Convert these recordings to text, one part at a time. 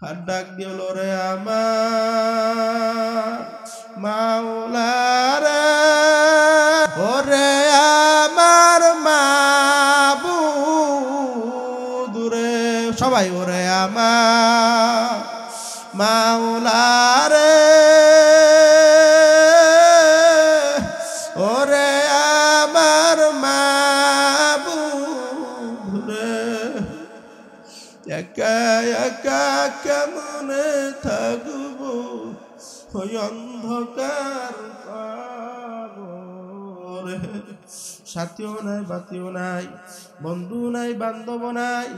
আর ডাক দিল রে আমার মাওলা রে, ওরে আমার মাবুদ রে, সবাই ওরে আমার মাওলা রে, ওরে আমার মাবুদ রে, একা একা কেমনে থাকবো ওই অন্ধকার কবরে। সাথীও নাই, বাতিও নাই, বন্ধু নাই, বান্ধব নাই,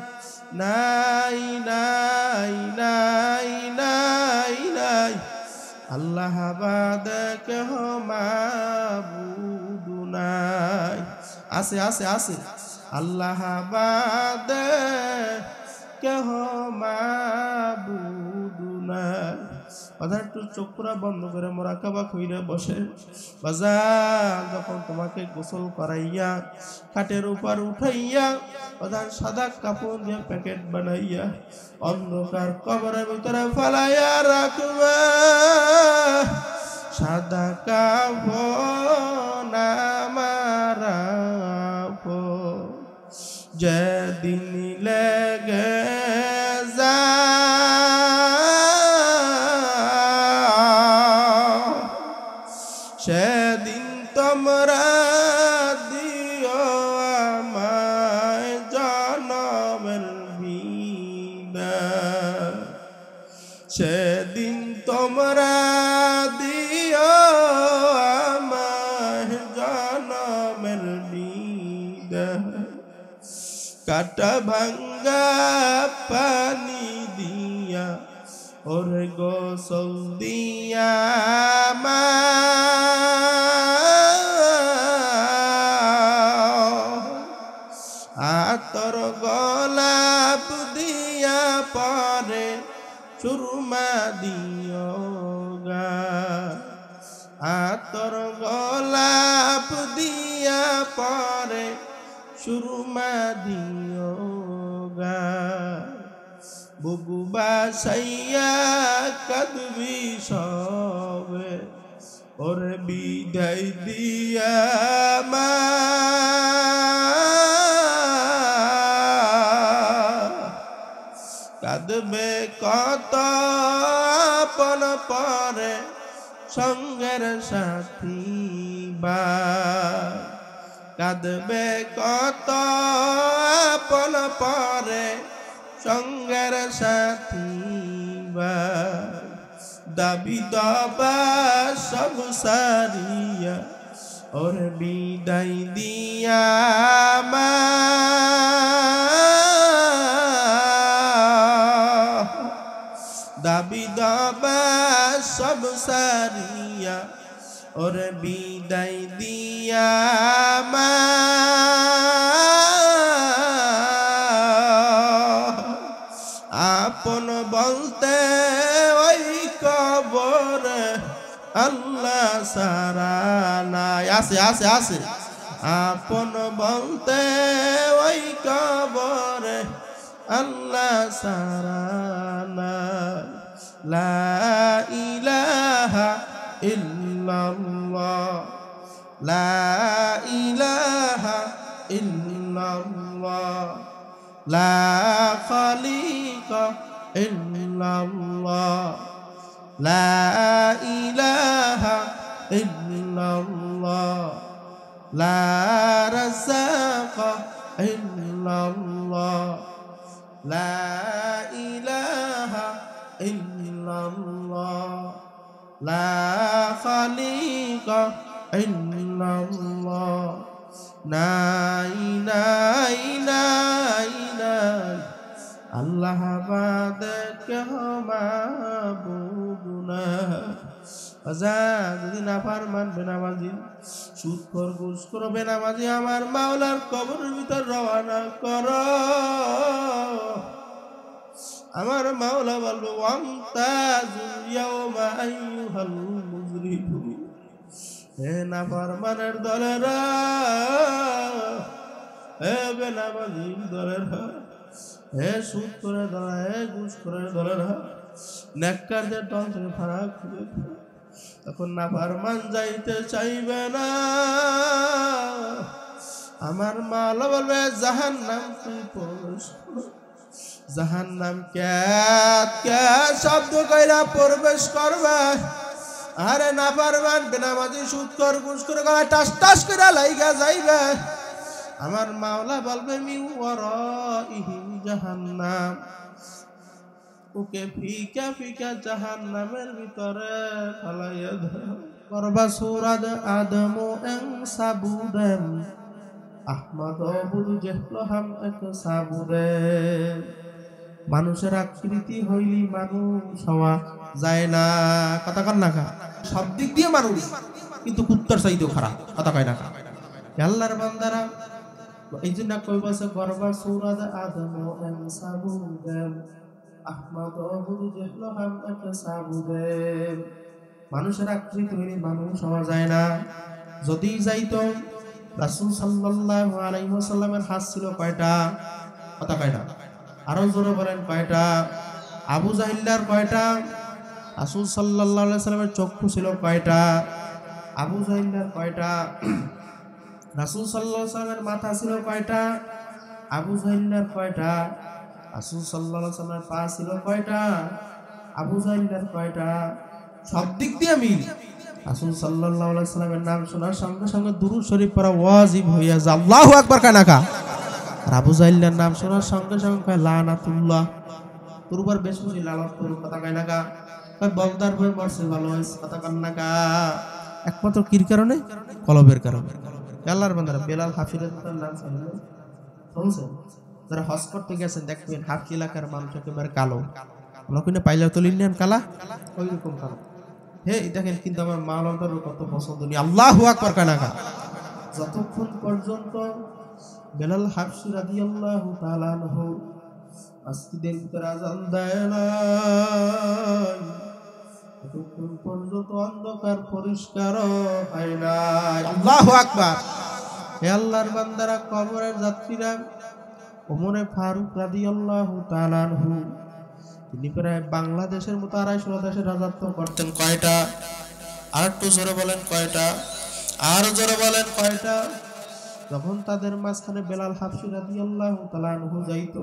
নাই নাই নাই নাই নাই, আল্লাহ বাদে কেহ মাবুদ নাই। আছে আছে আছে, আল্লাহ বাদে কেহ মাবুদ নাই। কথা একটু চোখ পুরা বন্ধ করে মোরাকাবা কইরা বসে। বাজার যখন তোমাকে গোসল করাইয়া খাটের উপর উঠাইয়া প্রধান সাদা কাপড় দিয়ে প্যাকেট বানাইয়া অন্ধকার কবরের ভিতরে ফালাইয়া রাখবে, সাদা কাপড় আমার যেদিন লেগে সেদিন তোমরা দিও আমায় জনমের বিদায়, সেদিন তোমরা দিও আমায় জনমের বিদায়, কাটা ভাঙ্গা পানি দিয়া ওরে গোসল দিয়া আতর গোলাপ দিয়া পরে সুরমা দিও গা, আতর গোলাপ দিয়া পরে সুরমা দিও গা, বুকু বাসাইয়া কাঁদবি সবে ওরে বিদায় দিয়া মা, কাঁদবে কত আপন পরে সঙ্গের সাথী বা, কাঁদবে কত আপন পরে সঙ্গের সাথী বা, দাবি দাবা সব সারিয়া ওর বিদায় দিয়া মা, দাবি দাবা সব সারিয়া ওর বিদায় দিয়া মা, আপন বলতে ওই কবরে আল্লাহ সারা নাই। আছে আছে আছে, আপন বলতে ওই কবরে আল্লাহ সারা নাই। লা ইলাহা ইল্লাল্লাহ, লা ইলাহা ইল্লাল্লাহ, লা খালিকা ইল্লাল্লাহ, লা ইলাহা ইল্লাল্লাহ, লা রাযাকা ইল্লাল্লাহ, লা ইলাহা ইল্লাল্লাহ, লা খালিকা ইল্লাল্লাহ, নাই নাই নাই নাই, আল্লাহ বাদে কেহ মাবুদ নাই। যদি নাফরমান বেনামাজি সুদখোর ঘুষখোর বেনামাজি আমার মাওলার কবরের ভিতর রওনা কর, আমার মাওলা বলবো ওয়ামতাজুল ইয়াওমা আইয়ুহাল মুজরিমুন, হে নাফরমানের দলেরা, হে বেনামাজির দলেরা, হে সুদ করে ধরা, হে ঘুষ করে ধরে না, নেককারদের দল থেকে ফারাক হবে। তখন নাফরমান যাইতে চাইবে না, আমার মাল বলবে জাহান্নাম তুই প্রবেশ কর। জাহান্নাম কে শব্দ কইরা প্রবেশ করবে। আরে নাফরমান বেনামাজি সুদখোর ঘুষখোর গলায় টাস টাস করে লাইগা যাইবে। আমার মাওলা বলবে মিন ওয়ারাইহিম জাহান্নাম, ওকে ফিকা ফিকা জাহান্নামের ভিতরে ফালাইয়া দাও। করবা সূরাত আদম এং সাবুদেম, আহমদ বুদু জেহলহাম এক সাবুদেম। মানুষের আকৃতি হইলি মানুষ হওয়া যায় না। কথা কন না কা, সব দিক দিয়ে মানুষ, কিন্তু কুত্তার চাইতেও খারাপ। কথা কয় না কা। আল্লাহর বান্দারা এই জন্য কই বসে গরবা সূরাত আদম এং সাবুদেম, আহমদ বুদু জেহলহাম এক সাবুদেম। মানুষের আকৃতি হইলি মানুষ হওয়া যায় না। যদি যাইতো রাসূল সাল্লাল্লাহু আলাইহি ওয়াসাল্লামের হাত ছিল কয়টা? কথা কয় না, আরো জোরে বলেন কয়টা? আবু জাহিল্লার কয়টা? রাসূল সাল্লাল্লাহু আলাইহি ওয়াসাল্লামের চক্ষু ছিল কয়টা? আবু জাহিল্লার কয়টা? রাসূল সাল্লাল্লাহু আলাইহি ওয়াসাল্লামের মাথা ছিল কয়টা? আবু জাহিল্লার কয়টা? রাসূল সাল্লাল্লাহু আলাইহি ওয়াসাল্লামের পা ছিল কয়টা? আবু জাহিল্লার কয়টা? সব দিক দিয়ে মিল। রাসূল সাল্লাল্লাহু আলাইহি ওয়াসাল্লামের নাম শোনার সঙ্গে সঙ্গে দুরূদ শরীফ পড়া ওয়াজিব হইয়া যায়। আল্লাহু আকবার কানাকা। আর আবু জাহিল্লার নাম শোনার সঙ্গে সঙ্গে কয় লানাতুল্লাহ, তোর উপর বেশ বেশি লানত করুক। কথা কয় না কা? কয় বলদার বই মরছে ভালো হইছে। কথা কন না কা? একমাত্র কির কারণে? কলবের কারণে। আল্লাহর বান্দারা বেলাল হাফিজের নাম শুনছেন? যারা হজ করতে গেছেন দেখবেন হাফি এলাকার মানুষ একেবারে কালো। আমরা কিনা পাইলে তো লিনিয়ান কালা, ওই রকম কালো। হে দেখেন, কিন্তু আমার মাওলানার কত পছন্দ নি। আল্লাহু আকবার কানাকা। যতক্ষণ পর্যন্ত বেলাল হাফসি রাদিয়াল্লাহু তাআলা আনহু মসজিদের ভিতরে আযান দেয় না, ততক্ষণ পর্যন্ত অন্ধকার পরিষ্কার হয় না। আল্লাহু আকবার। হে আল্লাহর বান্দারা, কবরের যাত্রীরা, ওমরে ফারুক রাদিয়াল্লাহু তাআলা আনহু তিনি প্রায় বাংলাদেশের মতো ২৫০ দেশের রাজত্ব করতেন। কয়টা? আর একটু জোরে বলেন কয়টা? আর জোরে বলেন কয়টা? যখন তাদের মাঝখানে বেলাল হাফসি রাদিয়াল্লাহু তাআলা আনহু যাইতো,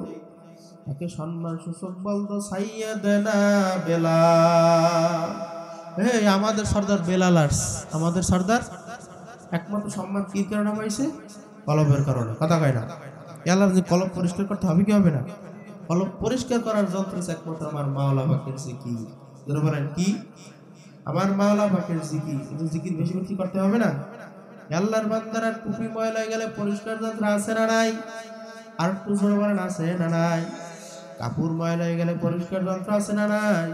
তাকে সম্মান সূচক বলতো সাইয়্যিদানা বেলাল। এই আমাদের সর্দার বেলাল আসছে, আমাদের সর্দার। একমাত্র সম্মান কি কারণে পাইছে? কলবের কারণে। কথা কয় না? আল্লাহ যে কলব পরিষ্কার করতে হবে কি হবে না? কলব পরিষ্কার করার যন্ত্র একমাত্র আমার মাওলা পাকের জিকির। যারা বলেন কি? আমার মাওলা পাকের জিকির। কিন্তু জিকির বেশি বেশি করতে হবে না? আল্লাহর বান্দারা টুপি ময়লা হয়ে গেলে পরিষ্কার যন্ত্র আছে না নাই? আর একটু জোরে বলেন আছে না নাই? কাপড় ময়লা হয়ে গেলে পরিষ্কার যন্ত্র আছে না নাই?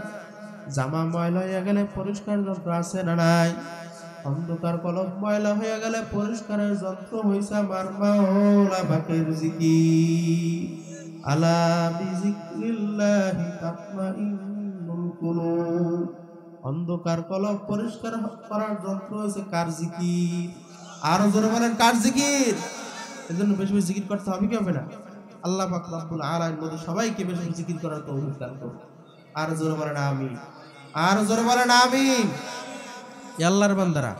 জামা ময়লা হয়ে গেলে পরিষ্কার যন্ত্র আছে না নাই? অন্ধকার কলব ময়লা হয়ে গেলে পরিষ্কারের যন্ত্র হইছে আমার মাওলা পাকের জিকির। আলা বিজিক্রিল্লাহি তাতমাইন্নুল কুলুব। অন্ধকার কলব পরিষ্কার করার যন্ত্র হইছে কার জিকির? আরো জোরে বলেন কার জিকির? এজন্য বেশি বেশি জিকির করতে হবে কি হবে না? আল্লাহ পাক রব্বুল আলামিন মধ্যে সবাইকে বেশি বেশি জিকির করার তৌফিক দান করুন। আর জোরে বলেন আমিন। আর জোরে বলেন আমিন। আল্লাহর বান্দারা,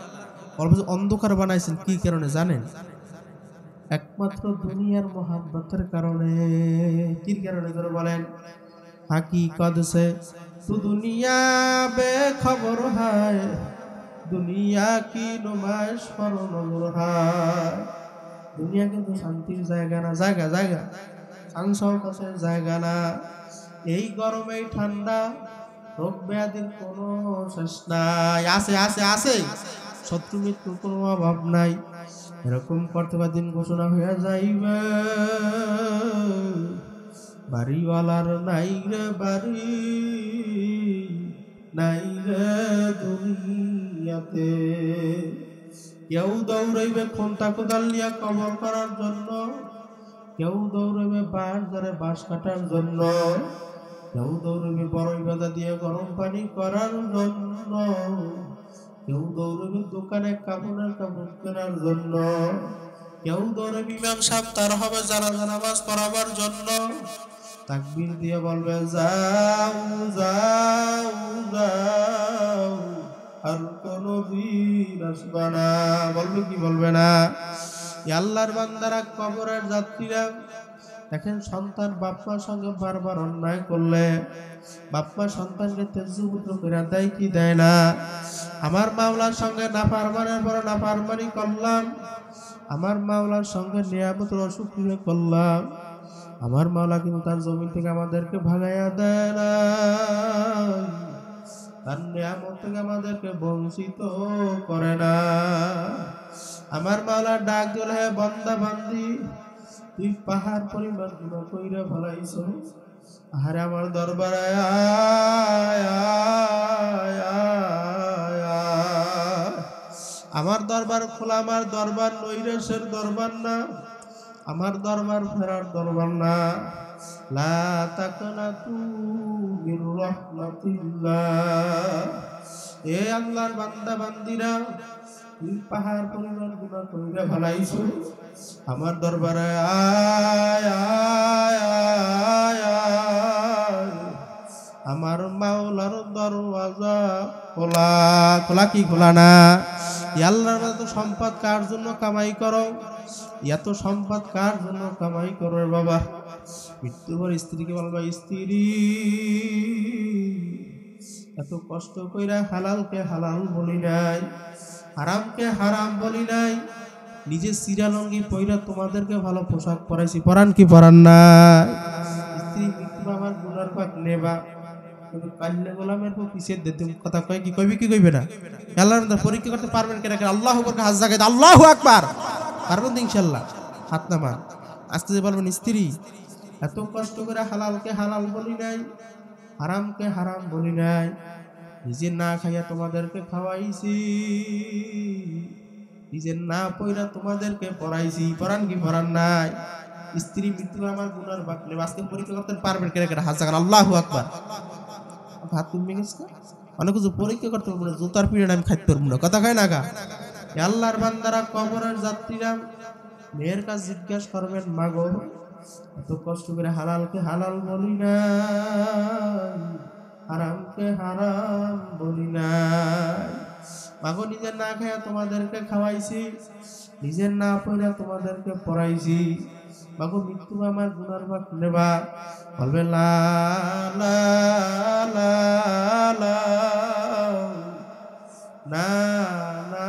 অন্ধকার বানাইছেন কি কারণে জানেন? একমাত্র দুনিয়ার মোহাব্বতের কারণে। কি কারণে জোরে বলেন? হাকিকত সে তু দুনিয়া বেখবর হয়, দুনিয়া কি নুমাইশ পর নজর হয়। দুনিয়া কিন্তু শান্তির জায়গা না, জায়গা জায়গা শান-শওকতের জায়গা না। এই গরমে ঠান্ডা, রোগ ব্যাধির কোনো শেষ নাই। আছে আছে আছে, শত্রু মৃত্যুর কোনো অভাব নাই। এরকম করতে বা দিন ঘোষণা হয়ে যাইবে, বাড়িওয়ালার নাই রে বাড়ি, নাই রে দুনিয়াতে। কেউ দৌড়াইবে খন্তা কোদাল নিয়ে কবর করার জন্য, কেউ দৌড়াইবে বাঁশ ধরে বাঁশ কাটার জন্য, কেউ দৌড়াইবে বড়ই বাঁধা দিয়ে গরম পানি করার জন্য, কেউ দৌড়াইবে দোকানে কাপড়ের কাপড় কেনার জন্য, কেউ দৌড়াইবে ইমাম সাহেব তার হবে জানাজা নামাজ পড়াবার জন্য। তাকবীর দিয়ে বলবে যাও যাও যাও, আর কোনো দিন আসবে না। বলবে কি বলবে না? আল্লাহর বান্দারা, কবরের যাত্রীরা, দেখেন সন্তান বাপমার সঙ্গে বারবার অন্যায় করলে বাপমা সন্তানকে তেজপুত্র করে দেয় কি দেয় না? আমার মাওলার সঙ্গে নাফরমানের পর নাফরমানি করলাম, আমার মাওলার সঙ্গে নিয়ামতের অশুকরিয়া করলাম, আমার মাওলা কিন্তু তার জমিন থেকে আমাদেরকে ভাগাইয়া দেয় না, তার নিয়ামত থেকে আমাদেরকে বঞ্চিত করে না। আমার মাওলা ডাক দিল, হে বান্দা বান্দি, তুই পাহাড় পরিমাণ গুনাহ কইরা ফেলাইছ, আরে আমার দরবারে আয় আয় আয় আয়। আমার দরবার খোলা, আমার দরবার নৈরাশের দরবার না, আমার দরবার ফেরার দরবার না। লা তাকনাতু মির রাহমাতিল্লাহ। এ আল্লাহর বান্দা বান্দিরা, তুই পাহাড় পরিমাণ গুনাহ কইরা ফেলাইছো, আমার দরবারে আয় আয় আয় আয়। আমার মাওলার দরওয়াজা খোলা। খোলা কি খোলা না? আল্লাহর মতো সম্পদ কার জন্য কামাই করো? এত সম্পদ কার জন্য কামাই করো বাবা? মৃত্যুর পর স্ত্রীকে বলবা, স্ত্রী এত কষ্ট কইরা হালালকে হালাল বলি নাই, হারামকে হারাম বলি নাই, নিজে সিরা লঙ্গি পইরা তোমাদেরকে ভালো পোশাক পরাইছি, পরান কি পরান না? স্ত্রী মৃত্যু আমার গুনার পাক নেবা, কিন্তু কাল্লে গোলামের পর পিছিয়ে দিতে কথা কয় কি কইবে কি কইবে না? আল্লাহর পরীক্ষা করতে পারবেন কেন? আল্লাহু আকবার, হাত জাগায় আল্লাহু আকবার, পারবেন তো ইনশাআল্লাহ। হাত নামান, আস্তে যে বলবেন, স্ত্রী এত কষ্ট করে হালালকে হালাল বলি নাই, হারামকে হারাম বলি নাই, নিজে না খাইয়া তোমাদেরকে খাওয়াইছি, নিজে না পয়রা তোমাদেরকে পড়াইছি, পড়ান কি পড়ান নাই? স্ত্রী মৃত্যু আমার গুনার বাক নেই, আজকে পরীক্ষা করতে পারবেন কেন? হাত জাগান আল্লাহু আকবার। হাত কমে গেছে, অনেক কিছু পরীক্ষা করতে পারবো না, জুতার পিরিয়ড আমি খাইতে পারবো না, কথা কয় না গা? আল্লাহর বান্দারা, কবরের যাত্রীরা মেয়ের কাছে জিজ্ঞাসা করবেন, মাগো এত কষ্ট করে হালালকে হালাল বলি না, হারামকে হারাম বলি না, মাগো নিজের না খাইয়া তোমাদেরকে খাওয়াইছি, নিজের না পড়া তোমাদেরকে পড়াইছি, মাগো মৃত্যু আমার গুনার ভাগ নেবা? বলবে লা লা লা লা, না না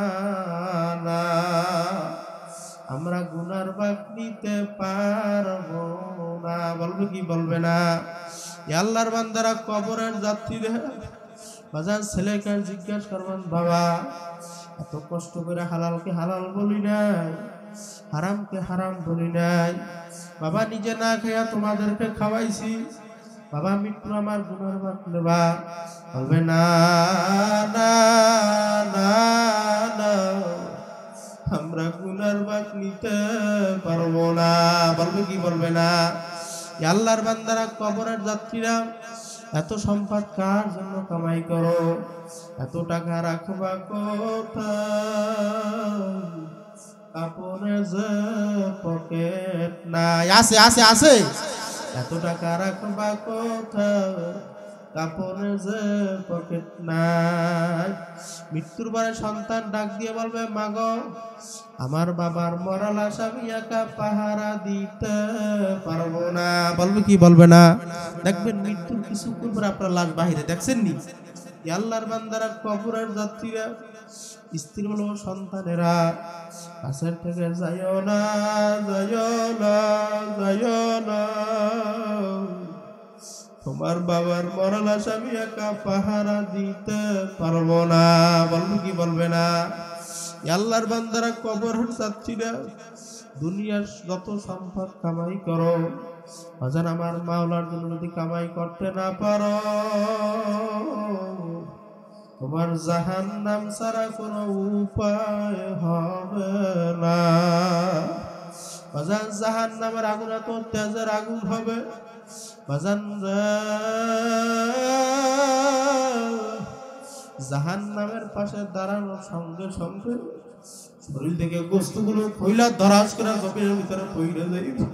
না, আমরা গুনার ভাগ নিতে পারবো না। বলবে কি বলবে না? আল্লাহর বান্দারা, কবরের যাত্রীরা, বাজার ছেলেকে জিজ্ঞাসা করবেন, বাবা এত কষ্ট করে হালালকে হালাল বলি নাই, হারামকে হারাম বলি নাই, বাবা নিজে না খাইয়া তোমাদেরকে খাওয়াইছি, বাবা মৃত্যু আমার গুনার ভাগ নেবা? বলবে না না না না, আমরা গুনার ভাগ নিতে পারবো না। বলবে কি বলবে না? আল্লাহর বান্দারা, কবরের যাত্রীরা, এত সম্পদ কার জন্য কামাই করো? এত টাকা রাখবা কোথায়? কাপড়ে যে পকেট নাই, আছে আছে আছে, এত টাকা রাখবা কোথায়? কাপড়ে যে পকেট নাই। মৃত্যুর পরে সন্তান ডাক দিয়ে বলবে, মাগো আমার বাবার মরা লাশ আমি একা পাহারা দিতে পারবো না। বলবে কি বলবে না? দেখবেন মৃত্যুর কিছুক্ষণ পর আপনার লাশ বাহিরে, দেখছেন নি? আল্লাহর বান্দারা, কবরের যাত্রীরা, স্ত্রী বলবো, সন্তানেরা কাছের থেকে যাইও না যাইও না যাইও না, তোমার বাবার মরা লাশ আমি একা পাহারা দিতে পারবো না। বলবে কি বলবে না? আল্লাহর বান্দারা, কবরের যাত্রীরা, দুনিয়ার যত সম্পদ কামাই করো, বাজান আমার মাওলার জন্য যদি কামাই করতে না পারো, তোমার জাহান্নাম ছাড়া কোনো উপায় হবে না। বাজান জাহান্নামের আগুন এত তেজের আগুন হবে, বাজান জাহান্নামের পাশে দাঁড়ানোর সঙ্গে সঙ্গে শরীর থেকে গোস্তগুলো কইলা দরাজ করে জমির ভিতরে পইড়ে যাইবে।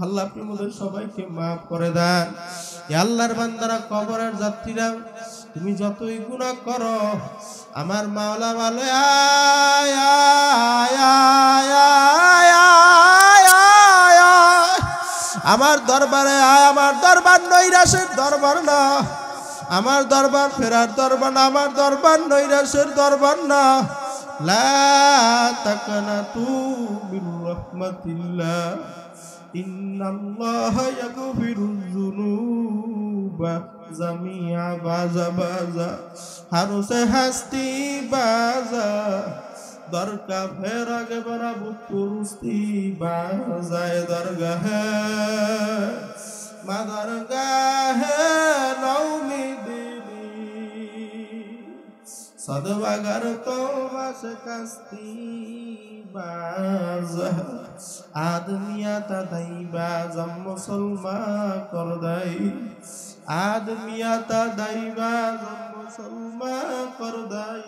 আল্লাহ আপনি আমাদের সবাইকে মাফ করে দেন। আল্লাহর বান্দারা, কবরের যাত্রীরা, তুমি যতই গুনাহ করো, আমার মাওলা বলে আয় আয় আয় আয় আয় আয় আয়, আমার দরবারে আয়। আমার দরবার নৈরাশের দরবার না, আমার দরবার ফেরার দরবার না, আমার দরবার নৈরাশের দরবার না। লা তাকানাতু মির রাহমাতিল্লাহ, ইন্নাল্লাহা ইয়াগফিরুয যুনুবা জামিআ। বাজা বাজা হারুসে হাস্তি বাজা, দরকা ফের আগে বাড়াবো কুরস্তি বাজায় দরগাহে, মা দরগাহে নওমি দিলি সদবাগার তো বাসে কাস্তি বাজা, আদমিয়া তাদাই বাজাম মুসলমান করদাই, আদমিয়া তাদাই বাজাম মুসলমান করদাই।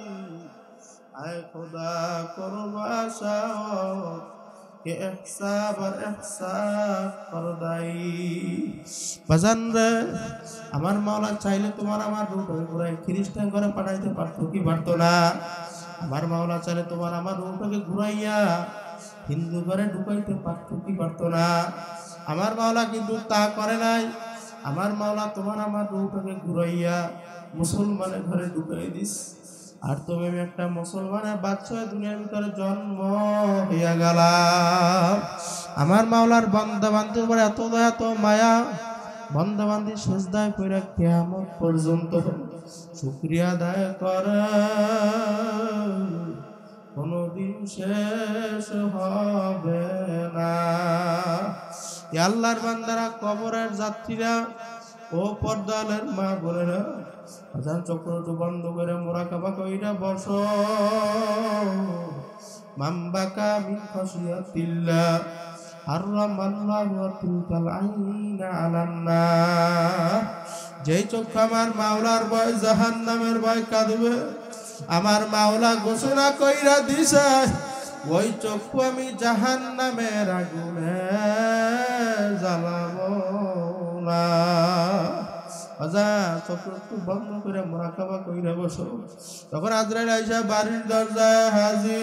আয় খোদা করবা শাওত কে ইহসাব আর ইহসাব করদাই। বাজান রে, আমার মাওলা চাইলে তোমার আমার রূহটাকে ঘুরাই খ্রিস্টান করে পাঠাইতে পারতো কি পারতো না? আমার মাওলা চাইলে তোমার আমার রূহটাকে ঘুরাইয়া হিন্দু ঘরে ঢুকাইতে পারতো কি পারতো না? আমার মাওলা কিন্তু তা করে নাই। আমার মাওলা তোমার আমার রূহটাকে ঘুরাইয়া মুসলমানের ঘরে ঢুকাই দিস। আর তুমি একটা মুসলমানের বাচ্চা দুনিয়ার ভিতরে জন্ম হইয়া গেলাম। আমার মাওলার বান্দা বান্দির উপরে এত দয়া এত মায়া, বান্দা বান্দি সেজদায় পড়ে কিয়ামত পর্যন্ত শুকরিয়া আদায় করে, কোনদিন শেষ হবে না। আল্লাহর বান্দারা, কবরের যাত্রীরা, ও পর্দালের মা বোনেরা, আজান চক্রটা বন্ধ করে মুরাকাবা কইরা বসো। মামবাকা মিন খাশিয়াতিল্লাহ হারামাল্লাহু তিলকাল আইনা আলান নার। যেই চোখ আমার মাওলার ভয় জাহান্নামের ভয় কাঁদবে, আমার মাওলা ঘোষণা কইরা দিছে, ওই চক্ষু আমি জাহান্নামের আগুনে জ্বালাবো না। চোখ বন্ধ করে মুরাকাবা কইরা বসো। তখন আজরাইল আইসা বাড়ির দরজায় হাজির,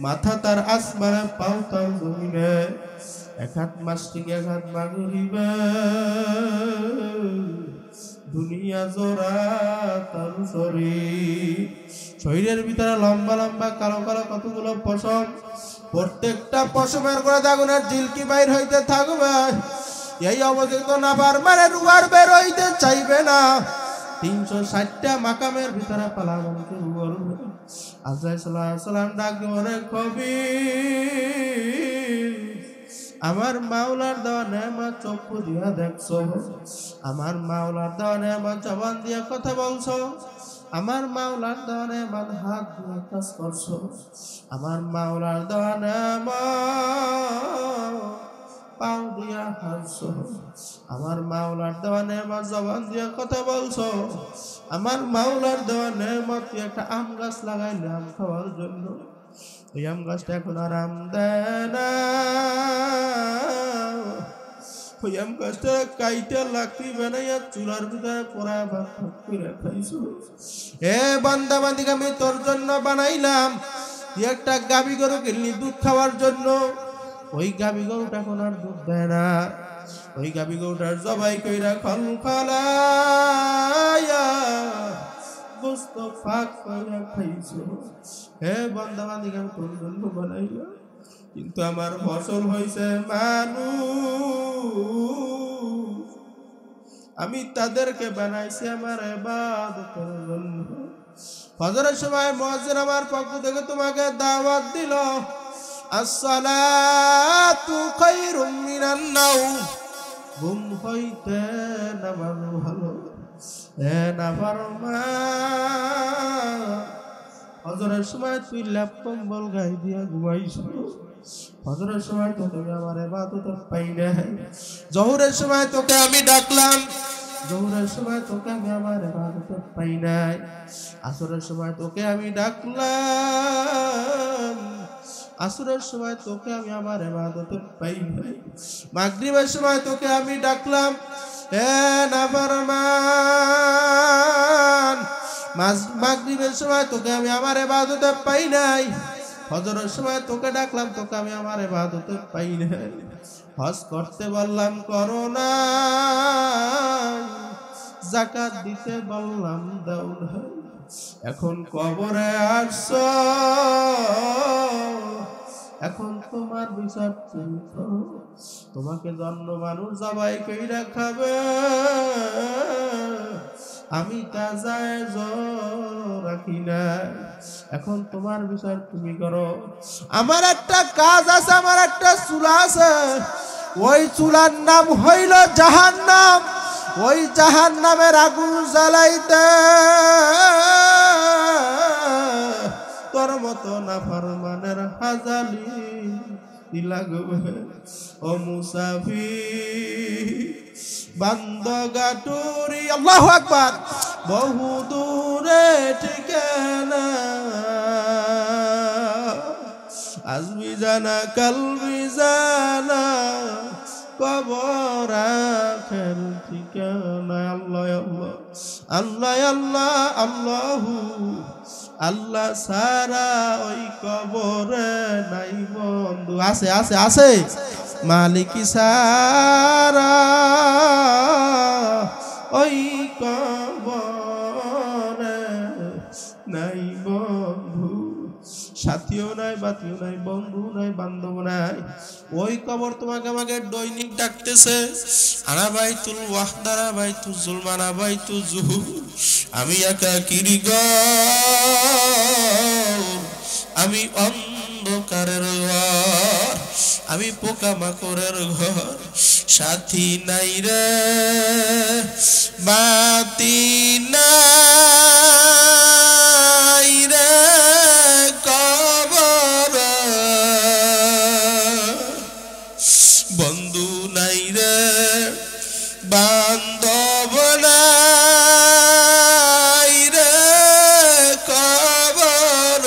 মাথা তার আসমানে, পাও তার জমিনে, এক হাত মাসটিক এক হাত মাগরিবে, দুনিয়া জোড়া তার শরীর। শরীরের ভিতরে লম্বা লম্বা কালো কালো কতগুলো পশম, প্রত্যেকটা পশমের করে আগুনের ঝিলকি বাইর হইতে থাকবে। এই অবস্থিত না বারবারে রুয়ার বের হইতে চাইবে না। 360টা মাকামের ভিতরে পালাবনকে রুয়ার আজরাইল সাল্লাল্লাহু আলাইহি সাল্লাম ডাক করে, কবির, আমার মাওলার দেওয়া নেয়ামত চক্ষু দিয়া দেখছো, আমার মাওলার দেওয়া নেয়ামত জবান দিয়া কথা বলছো, আমার মাওলার দেওয়া নেয়ামত হাত দিয়া কাজ করছো, আমার মাওলার দেওয়া নেয়ামত পাও দিয়া হাসছো, আমার মাওলার দেওয়া নেয়ামত জবান দিয়া কথা বলছো, আমার মাওলার দেওয়া নেয়ামত একটা আম গাছ লাগাইলে আম খাওয়ার জন্য, ওই আম গাছটা এখন আর আম দেয় না, ওই আম গাছটা কাইটা লাকড়ি বানাইয়া চুলার ভিতরে পোড়া ভাত করে খাইছো। এ বান্দা বান্দিকে আমি তোর জন্য বানাইলাম, তুই একটা গাভী গরু কিনলি দুধ খাওয়ার জন্য, ওই গাভী গরুটা এখন আর দুধ দেয় না, ওই গাভী গরুটার জবাই কইরা খলখলায়া গোস্ত পাক কইরা খাইছো। হে বান্দা বান্দিকে আমি তোর জন্য বানাইলাম, কিন্তু আমার ফসল হয়েছে মানুষ, আমি তাদেরকে বানাইছি আমার ইবাদতের জন্য। ফজরের সময় মুয়াজ্জিন আমার পক্ষ থেকে তোমাকে দাওয়াত দিল, আসসালাতু খায়রুম মিনান নাওম, ঘুম হইতে নামাজ ভালো। এ নাফরমান, ফজরের সময় তুই ল্যাপ কম্বল গায়ে দিয়া ঘুমাইছো, ফজরের সময় তো তুমি আমার ইবাদত পাই নাই। জোহরের সময় তোকে আমি ডাকলাম, জোহরের সময় তোকে আমি আমার ইবাদত পাই নাই। আসরের সময় তোকে আমি ডাকলাম, আসরের সময় তোকে আমি আমার ইবাদতে পাই নাই, মাগরিবের সময় তোকে আমি ডাকলাম, এ নাফরমান, মাগরিবের সময় তোকে আমি আমার ইবাদতে পাই নাই, ফজরের সময় তোকে ডাকলাম, তোকে আমি আমার ইবাদতে পাই নাই, হজ করতে বললাম করো না, যাকাত দিতে বললাম দাও না, এখন কবরে আসছো, এখন তোমার বিচার তুমি করো, তোমাকে জন্ম মানুষ জবাই কইরা খাবে, আমি তা জায়েজ রাখি না, এখন তোমার বিচার তুমি করো। আমার একটা কাজ আছে, আমার একটা চুলা আছে, ওই চুলার নাম হইল জাহান্নাম, ওই জাহান্নামের আগুন জ্বালাইতে তোর মতো নাফরমানের হাজালি লাগবে। ও মুসাফির বান্দগাটুরি, আল্লাহু আকবার, বহু দূরে ঠিকানা, আজমি জানা কালবি জানা, কবর আখের ঠিকানা। আল্লাহ আল্লাহ আল্লাহ আল্লাহু আল্লাহ সারা ওই কবরে নাই বন্ধু, আছে আছে আছে, মালিকি সারা ওই কবরে নাই বন্ধু, সাথীও নাই, বাতিও নাই, বন্ধু নাই, বান্ধব নাই, ওই কবর তোমাকে আমাকে দৈনিক ডাকতেছে, আনা বাইতুল ওয়াহদারা বাইতুল জুলমানা বাইতুল জুহু, আমি একাকিরি ঘর, আমি অন্ধকারের ঘর, আমি পোকামাকড়ের ঘর, সাথী নাই রে বাতি নাই রে কবর, বন্ধু নাই রে বান্ধব নাই রে কবর,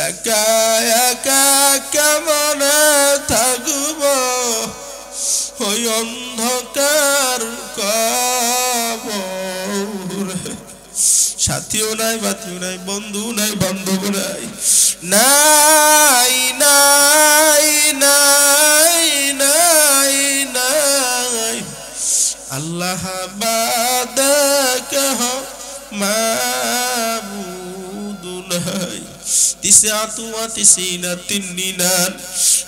একা একা কেমন থাকব ওই অন্ধকার কবর, সাথীও নাই, বাতিও নাই, বন্ধু নাই, বান্ধব নাই, নাই নাই নাই নাই নাই, আল্লাহ বাদ কেহ মাবুদ নাই, তিসআতু ওয়া তিসিনা তিন্নিনান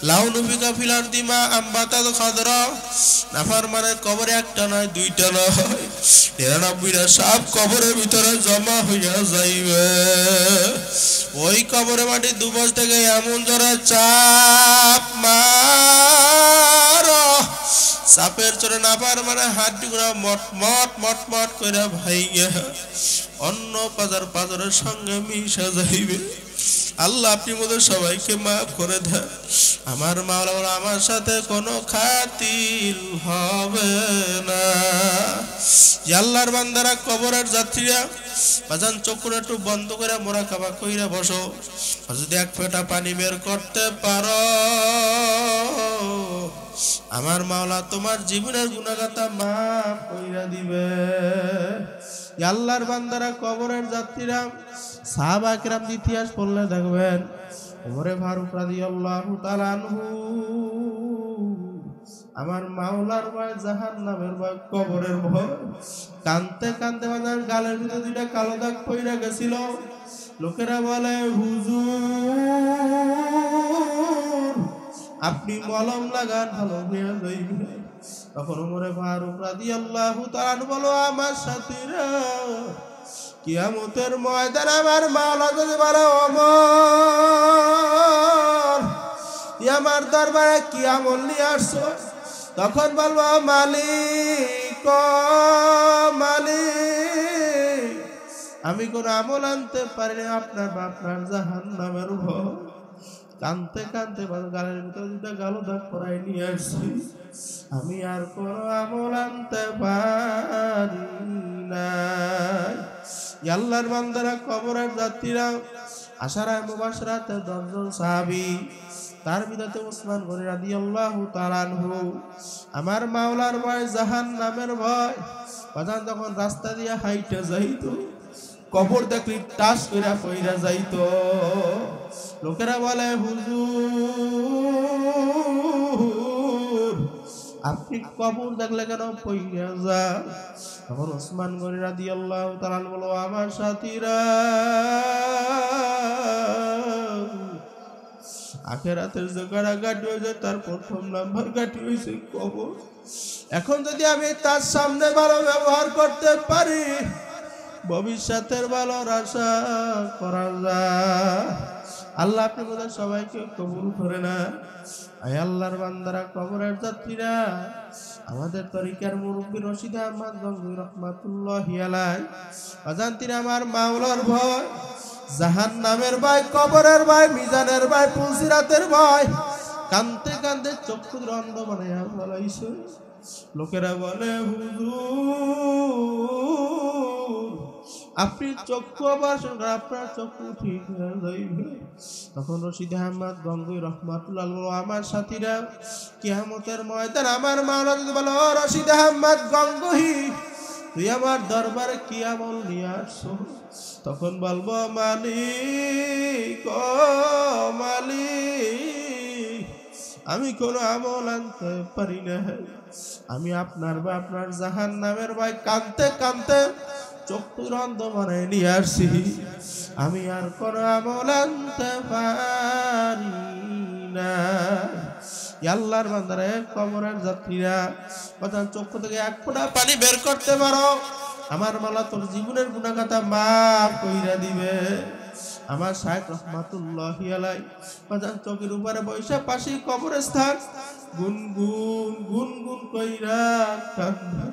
লাউনু বিকা ফিল আরদি মা আম্বাতাল খাদরা, নাফরমানের কবরে একটা নয়, দুইটা নয়, 99টা সব কবরের ভিতরে জমা হইয়া যাইবে, ওই কবরে মাটি দুপাশ থেকে এমন জোরে চাপ মার, চাপের চরে নাফরমানের হাড্ডিগুলো মট মট মট মট করে ভাইয়া অন্য পাজারের সঙ্গে মিশা যাইবে। আল্লাহ আপনি মোদের সবাইকে মাফ করে দেন, আমার মাওলানা আমার সাথে কোনো খাতির হবে না। আল্লাহর বান্দারা, কবরের যাত্রীরা, বাজান চোখটা একটু বন্ধ করে মুরাকাবা কইরা বসো, যদি এক ফোঁটা পানি বের করতে পারো, আমার মাওলা তোমার জীবনের গুনাহগাতা মাফ কইরা দিবে। আল্লাহর বান্দারা, কবরের যাত্রীরা, সাহাবা কিরাম ইতিহাস পড়লে দেখবেন, ওমরে ফারুক রাদিয়াল্লাহু তাআলা আনহু আমার মাওলার ভয়, জাহান্নামের ভয়, কবরের ভয়, কানতে কানতে বাজার গালের ভিতরে দুইটা কালো দাগ পইরা গেছিল। লোকেরা বলে, হুজুর আপনি মলম লাগান, ভালো হয়ে যাইবে। তখন ওমরে ফারুক রাদিয়াল্লাহু তাআলা আনহু বলো, আমার সাথীরা, কিয়ামতের ময়দানে আমার মাওলা যদি বলে, ওমর আমার দরবারে কি আমল নিয়ে আসছো, তখন বলবো, মালিক মালিক আমি কোন আমল আনতে পারিনি, আপনার জাহান্নামের ভয়। কানতে কানতে গালের ভিতরে দুটা গালো দাগ পরাই নিয়ে আসছি, আমি আর কোন আমল আনতে পারি না। আল্লাহর বান্দারা, কবরের যাত্রীরা, আশারায়ে মুবাশশারাতে 10 জন সাহাবী, তার ভিতরে ওসমান গনি রাদিয়াল্লাহু তাআলা আনহু। আমার মাওলার ভয়, জাহান্নামের ভয়, বাজান যখন রাস্তা দিয়ে হাইটা যাইতো, কবর দেখলি টাস কইরা পইরা যাইতো। লোকেরা বলে, হুজুর আপনি কবর দেখলে কেন পইরা যান? তখন ওসমান গনি রাদিয়াল্লাহু তাআলা বলল, আমার সাথীরা, আখেরাতের যে কারাগাটি হয়েছে তার প্রথম নাম্বার গাটি হয়েছে কবর। এখন যদি আমি তার সামনে ভালো ব্যবহার করতে পারি, ভবিষ্যতের ভালোর আশা করা যায়। আল্লাহ আপনি বোধহয় সবাইকে কবুল করে না। আয় আল্লাহর বান্দারা, কবরের যাত্রীরা, আমাদের তরিকার মুরব্বী রশিদ আহমদ গঙ্গুই রহমাতুল্লাহি আলাইহি অজান্তিরা আমার মাওলার ভয়, জাহান্নামের ভয়, কবরের ভয়, মিজানের ভয়, পুলসিরাতের ভয়, কানতে কানতে চক্ষু অন্ধ বানাইয়া ফেলাইছে। লোকেরা বলে, হুজুর আপনি চক্ষু অপারেশন করে আপনার চক্ষু ঠিক হয়ে যাইবে। তখন রশিদ আহমদ গঙ্গুই রহমাতুল্লাহ বলল, আমার সাথীরা, কিয়ামতের ময়দান আমার মাওলা যদি বলো, রশিদ আহমদ গঙ্গুই তুই আমার দরবারে কি আমল নিয়ে আসছো? তখন বলবো, মালিক ও মালিক, আমি কোনো আমল আনতে পারি না, আমি আপনার বা আপনার জাহান্নামের ভয় কাঁদতে কাঁদতে চক্ষু অন্ধ বানায় নিয়ে আসছি, আমি আর কোনো আমল আনতে পারি না। আল্লাহর বান্দারে, কবরের যাত্রীরা, কথা চক্ষু থেকে এক ফোঁটা পানি বের করতে পারো, আমার মাওলা তোর জীবনের গুনাহগাতা মাফ কইরা দিবে। আমার শাইখ রহমাতুল্লাহি আলাইহি বাজান চোখের উপরে বৈশা পাশে কবরস্থান গুনগুন গুনগুন কইরা কান্দে,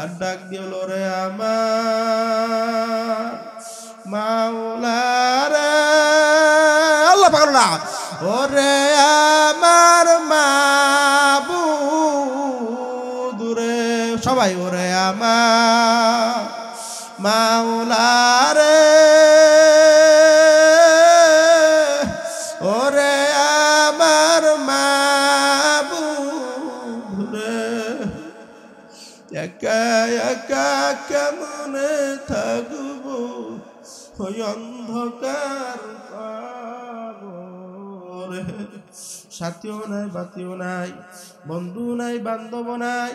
আর ডাক দিল, রে আমার মাওলা রে, আল্লাহ পাগল না, ওরে আমার মাবুদ রে, সবাই ওরে আমার মাওলা রে, ওরে আমার মাবুদ রে, একা একা কেমনে থাকবো ওই অন্ধকার কবরে। সাথীও নাই, বাতিও নাই, বন্ধু নাই, বান্ধব নাই,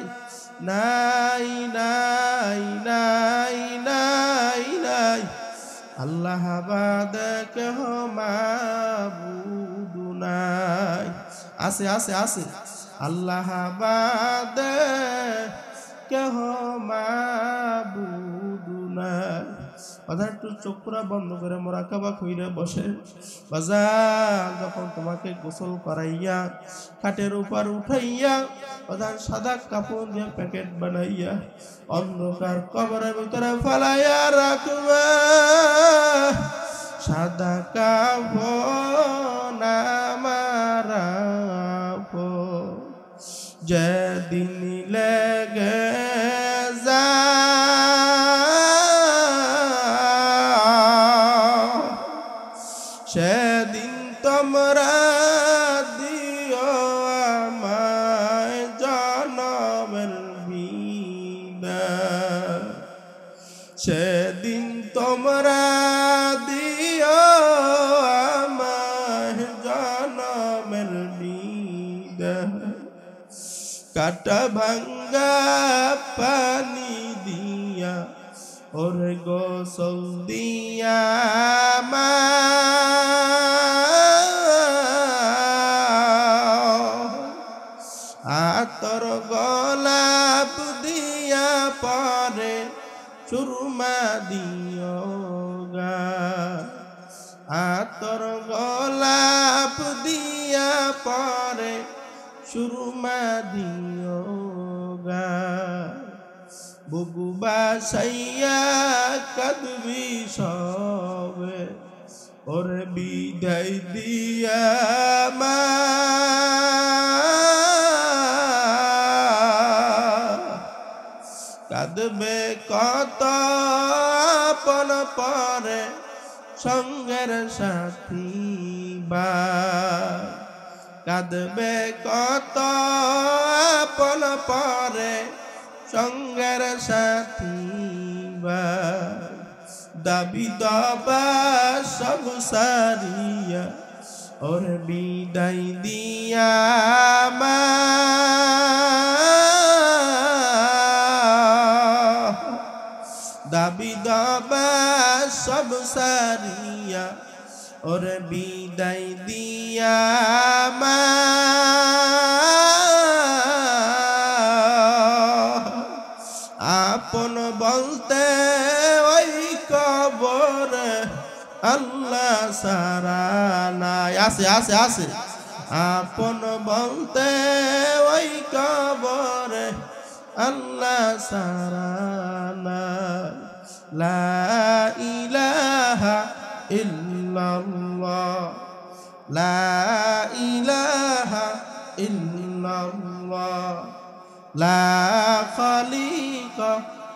নাই নাই নাই নাই নাই, আল্লাহ বাদে কেহ মাবুদ নাই। আছে আছে আছে, আল্লাহ বাদে কেহ মাবুদ নাই। বাজার একটু চোখরা বন্ধ করে মোরাকাবা কইরা বসে। বাজার যখন তোমাকে গোসল করাইয়া খাটের উপর উঠাইয়া, বাজার সাদা কাপড় দিয়ে প্যাকেট বানাইয়া অন্ধকার কবরের ভিতরে ফালাইয়া রাখবে। সাদা কাপড় নামারাবো, যেদিন লেগে যা সেদিন তোমরা দিও আমায় জনমের বিদায়, সেদিন তোমরা দিও আমায় জনমের বিদায়। কাটা ভাঙ্গা পানি দিয়া ওরে গোসল দিয়া আতর গোলাপ দিয়া পরে সুরমা দিও গা, আতর গোলাপ দিয়া পরে সুরমা দিও গা। বুবু বাসাইয়া কাঁদবি সবে, ওরে বিদায় দিয়া মা, কাঁদবে কত আপন পরে সঙ্গের সাথী ভাই কাঁদবে কত আপন পরে সঙ্গের সাথী ভাই দাবি দাবা সব সারিয়া ওর বিদায় দিয়া দাবি দাবা সব সারিয়া ওর বিদায় দিয়া আপন বলতে ওই কবর আল্লাহ সারা নাই আছে আপন বলতে ওই কবর আল্লাহ সারা নাই লা ইলাহা ইল্লাল্লাহ লা ইলাহা ইল্লাল্লাহ লা খালিকা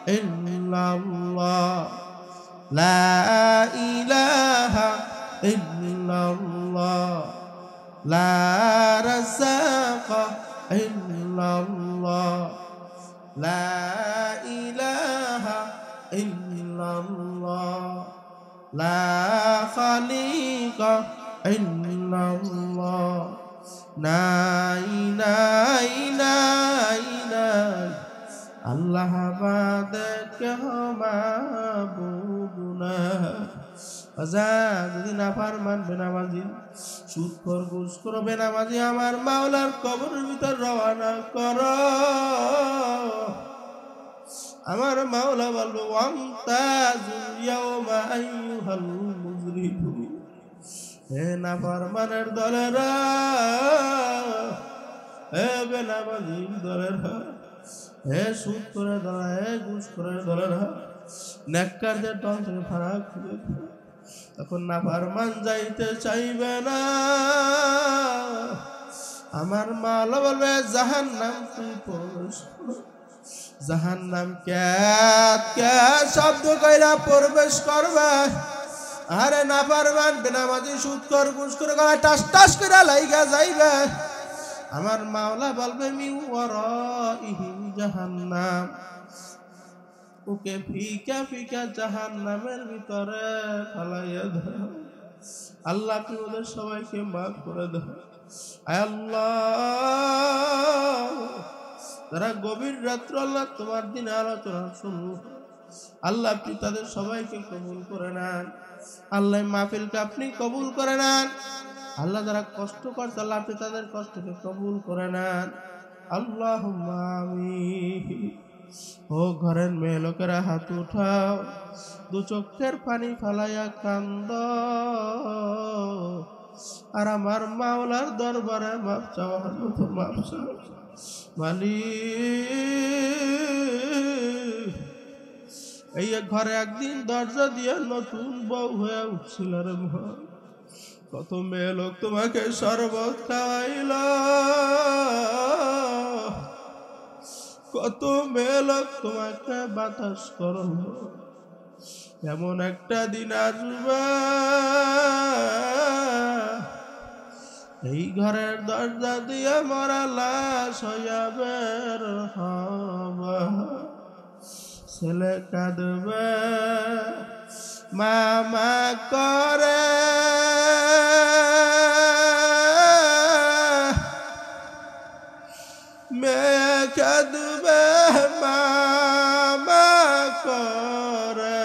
ইল্লাল্লাহ লা ইলাহা ইল্লাল্লাহ লা রাযাকা ইল্লাল্লাহ লা ইলাহা ইল্লাল্লাহ লা খালিকা ইল্লাল্লাহ নাই নাই নাই নাই আল্লাহ বাদে কেহ মাবুদ নাই যদি না ফারমান বেনামাজি সুদখোর ঘুষখোর বেনামাজি আমার মাওলার কবরের ভিতর রওনা করো আমার মাওলা বলবো ওয়ামতাজুল ইয়াওমা আইয়ুহাল মুজরিমুন হে নাফরমানের দলেরা হে বেনামাজির দলেরা হে সুদখোরের দলেরা হে ঘুষখোরের দলেরা নেককারদের দল থেকে ফারাক খুঁজে তখন নাফরমান যাইতে চাইবে না আমার মাওলা বলবে জাহান্নাম তুই প্রবেশ কর জাহান্নাম কে শব্দ কইরা প্রবেশ করবে আরে নাফরমান বেনামাজি সুদখোর ঘুষখোর গলায় টাস টাস কইরা লাইগা যাইবে আমার মাওলা বলবে মিন ওয়ারাইহিম জাহান্নাম ওকে ফিকা ফিকা জাহান্নামের ভিতরে ফালাইয়া দাও আল্লাহ তুমি ওদের সবাইকে মাফ করে দাও আল্লাহ যারা গভীর রাত্র আল্লাহ তোমার দিন আলোচনা শুনল আল্লাহ আপনি তাদের সবাইকে কবুল করে নেন আল্লাহ মাহফিলকে আপনি কবুল করে নেন আল্লাহ যারা কষ্ট করছে আল্লাহ আপনি তাদের কষ্টকে কবুল করে নেন আল্লাহুম্মা আমিন ও ঘরের মেয়ে লোকেরা হাত উঠাও দু চোখের পানি ফালাইয়া কান্দ আর আমার মাওলার দরবারে মাফ চাওয়ার মতো মাফ চাও মালিক এই ঘরে একদিন দরজা দিয়ে নতুন বউ হয়ে উঠছিল রে ভাই কত মেয়ে লোক তোমাকে শরবত খাওয়াইল কত মেয়ে লোক তোমাকে বাতাস করলো এমন একটা দিন আসবে এই ঘরের দরজা দিয়ে মরা লাশ হইয়া বের হবে ছেলে কাঁদবে মামা করে মেয়ে কাঁদবে মামা করে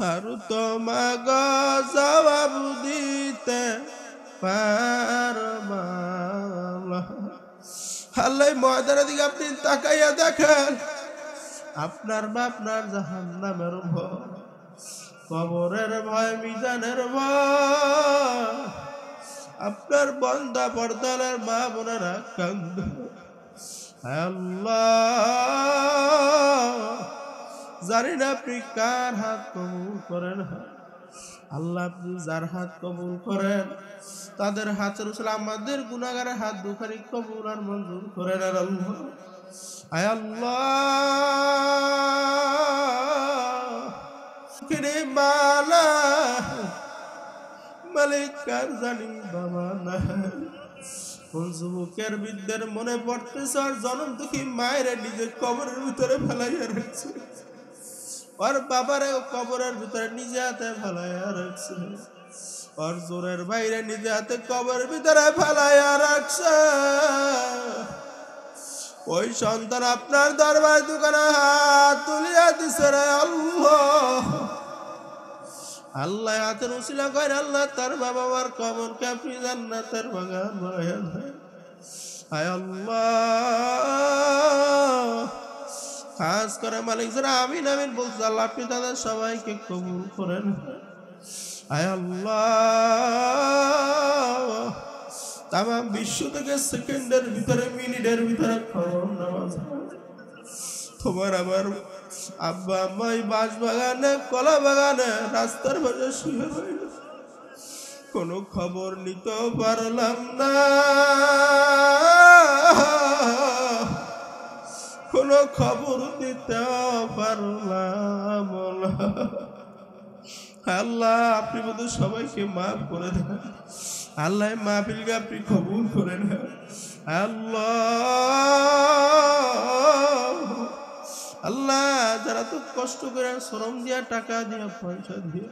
আর তোমাগ জবাব দিতে পারবা আল্লাহ ময়দানের দিকে আপনি তাকাইয়া দেখেন আপনার বা আপনার জাহান্নামের ভয় কবরের ভয় মিজানের ভয় আপনার বন্দা পর্দালের মা বোনেরা কান্দে আল্লাহ জানি না আপনি কার হাত কবুল করেন আল্লাহ আপনি যার হাত কবুল করেন তাদের হাতের উপরে আমাদের গুনাহগারের হাত দুখানি কবুল আর মঞ্জুর করেন আর আল্লাহ আয় আল্লাহ দুঃখিনী মালা মালিক কার জানি বাবা না। কোন যুবকের বৃদ্ধের মনে পড়তেছে আর জনম দুঃখী মায়ের নিজের কবরের ভিতরে ফেলাইয়া রাখছে, ওর বাবারে কবরের ভিতরে নিজে হাতে ফেলাইয়া রাখছে, ওর জোরের বাইরে নিজে হাতে কবরের ভিতরে ফেলাইয়া রাখছে। ওই সন্তান আপনার দরবার দোকানে হাত তুলিয়া দিছে রে আল্লাহ। আল্লাহ হাতের উসিলা করে আল্লাহ তার বাবা মার কবরকে আপনি জান্নাতের বাগান বানাইয়া দেন। হায় আল্লাহ, খাস করে মালিক যারা আমিন আমিন বলছে আল্লাহ আপনি তাদের সবাইকে কবুল করেন। হায় আল্লাহ, তামাম বিশ্ব থেকে সেকেন্ডের ভিতরে মিনিটের ভিতরে খবর নামাজ তোমার আমার আব্বা আম্মাই বাঁশ বাগানে কলা বাগানে রাস্তার পাশে শুয়ে রইল, কোনো খবর নিতে পারলাম না, কোনো খবর দিতে পারলাম না। আল্লাহ আপনি বোধ সবাইকে মাফ করে দেন, আল্লাহ মাহফিলকে আপনি কবুল করে নেন। আল্লাহ আল্লাহ যারা তো কষ্ট করে শ্রম দিয়া টাকা দিয়া পয়সা দিয়ে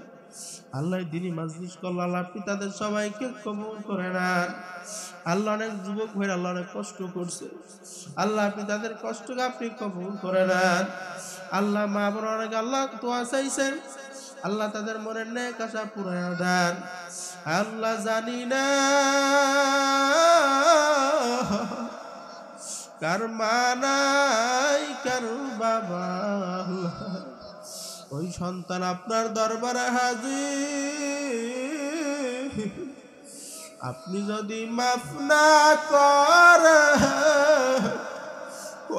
আল্লাহ দিনী মাজলিস করল, আল্লাহ আপনি তাদের সবাইকে কবুল করে নেন। আল্লাহ অনেক যুবক ভাই আল্লাহ অনেক কষ্ট করছে, আল্লাহ আপনি তাদের কষ্টকে আপনি কবুল করে নেন। আল্লাহ মা বোন অনেক আল্লাহ দোয়া চাইছেন, আল্লাহ তাদের মনের নেক আশা পুরায়া দেন। আল্লাহ জানি না কার মা নাই কার বাবা, ওই সন্তান আপনার দরবারে হাজির, আপনি যদি মাফ না করেন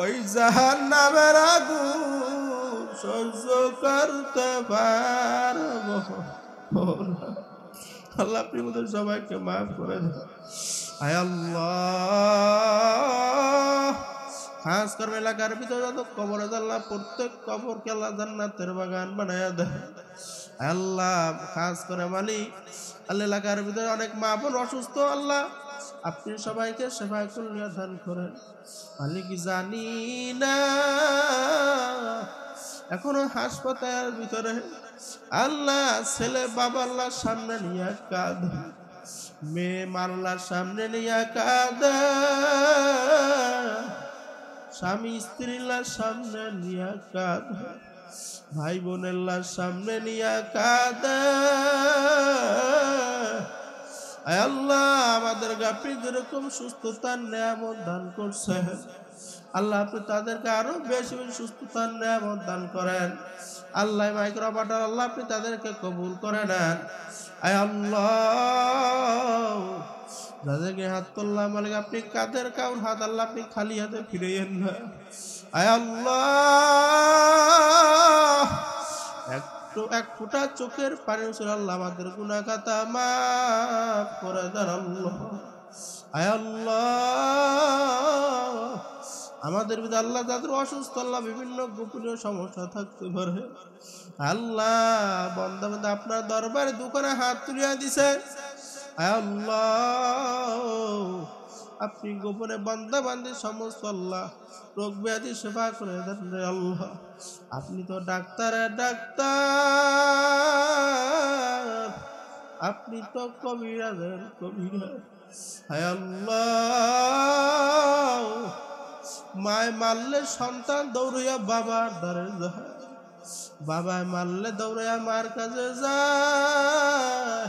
ওই জাহান্নামের আগুন সহ্য করতে পারবো না। আল্লাহ আপনি আমাদের সবাইকে মাফ করে দেন। আয় আল্লাহ, খাস করে এলাকার ভিতরে যত কবর আছে আল্লাহ প্রত্যেক কবরকে আল্লাহ জান্নাতের বাগান বানায়া দেয়। আল্লাহ খাস করে মালিক আল্লাহ এলাকার ভিতরে অনেক মা বোন অসুস্থ, আল্লাহ আপনি সবাইকে সেবা কল্যাণ দান করেন। মালিক জানি না এখনো হাসপাতালের ভিতরে আল্লাহ ছেলে বাবা আল্লাহ সামনে নিয়ে কাঁদে, মেয়ে মাল্লার সামনে নিয়ে কাঁদে, স্বামী স্ত্রীর সামনে নিয়ে কাঁদে, ভাই বোনের সামনে নিয়ে কাঁদে। আল্লাহ আমাদের আপনি যেরকম সুস্থতার নিয়ামত দান করছেন, আল্লাহ আপনি তাদেরকে আরো বেশি বেশি সুস্থতার নিয়ামত দান করেন। আল্লাহ মাইক্রোবাটার আল্লাহ আপনি তাদেরকে কবুল করে নেন। আয় আল্লাহ যাদেরকে হাত তুললাম মালিক আপনি কাদের কাউর হাত আল্লাহ আপনি খালি হাতে ফিরাইয়েন না। আয় আল্লাহ এক ফোঁটা চোখের পানি ছিল আল্লাহ আমাদের গুনাহ খাতা মাফ করে দেন আল্লাহ। আয় আল্লাহ আমাদের ভিতরে আল্লাহ যাদের অসুস্থ আল্লাহ বিভিন্ন গোপনীয় সমস্যা থাকতে পারে, আল্লাহ বান্দা বান্দা আপনার দরবারে দোকানে হাত তুলিয়া দিছে, আল্লাহ আপনি গোপনে বান্দা বান্দি সমস্ত আল্লাহ রোগ ব্যাধি সেবা করে দেন রে আল্লাহ। আপনি তো ডাক্তারের ডাক্তার, আপনি তো কবিরাজের কবিরাজ। হায় আল্লাহ মায় মারলে সন্তান দৌড়িয়া বাবার দ্বারে যায়, বাবায় মারলে দৌড়িয়া মার কাছে যায়,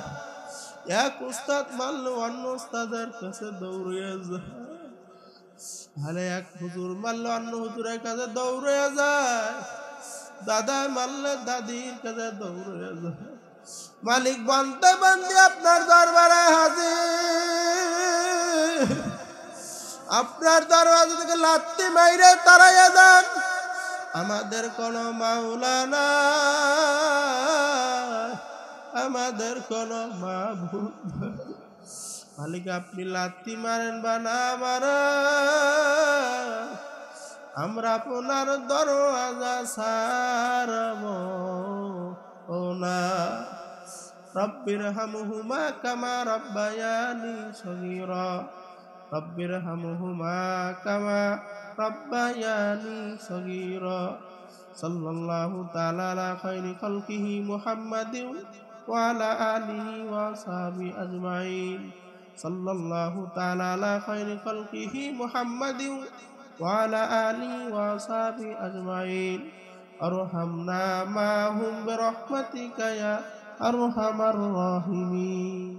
এক উস্তাদ মারলে অন্য উস্তাদের কাছে দৌড়িয়া যায়, আরে এক হুজুর মারলে অন্য হুজুরের কাছে দৌড়িয়া যায়, দাদা মারলে দাদির কাছে দৌড়িয়া যায়। মালিক বান্দা বান্দি আপনার দরবারে হাজির, আপনার দরওয়াজা থেকে লাত্তি মাইরে তাড়াইয়া দেন। আমাদের কোনো মাওলা নাই, আমাদের কোনো মাবুদ নাই। মালিক আপনি লাত্তি মারেন বা না মারেন, আমরা আপনার দরওয়াজা ছাড়ব রব্বিরহামহুমা কামা রাব্বায়ানি সগীরা রব্বিরহামহুমা কামা রাব্বায়ানি সগীরা সাল্লাল্লাহু তাআলা আলা খায়রি খালকিহি মুহাম্মাদিন ওয়া আলা আলিহি ওয়া সাহবিহি আজমাইন সাল্লাল্লাহু তাআলা আলা খায়রি খালকিহি মুহাম্মাদিন ওয়া আলা আলিহি ওয়া সাহবিহি আজমাইন আরহামনা মাহুম বিরহমাতিকা ইয়া আরহামার রাহিমিন।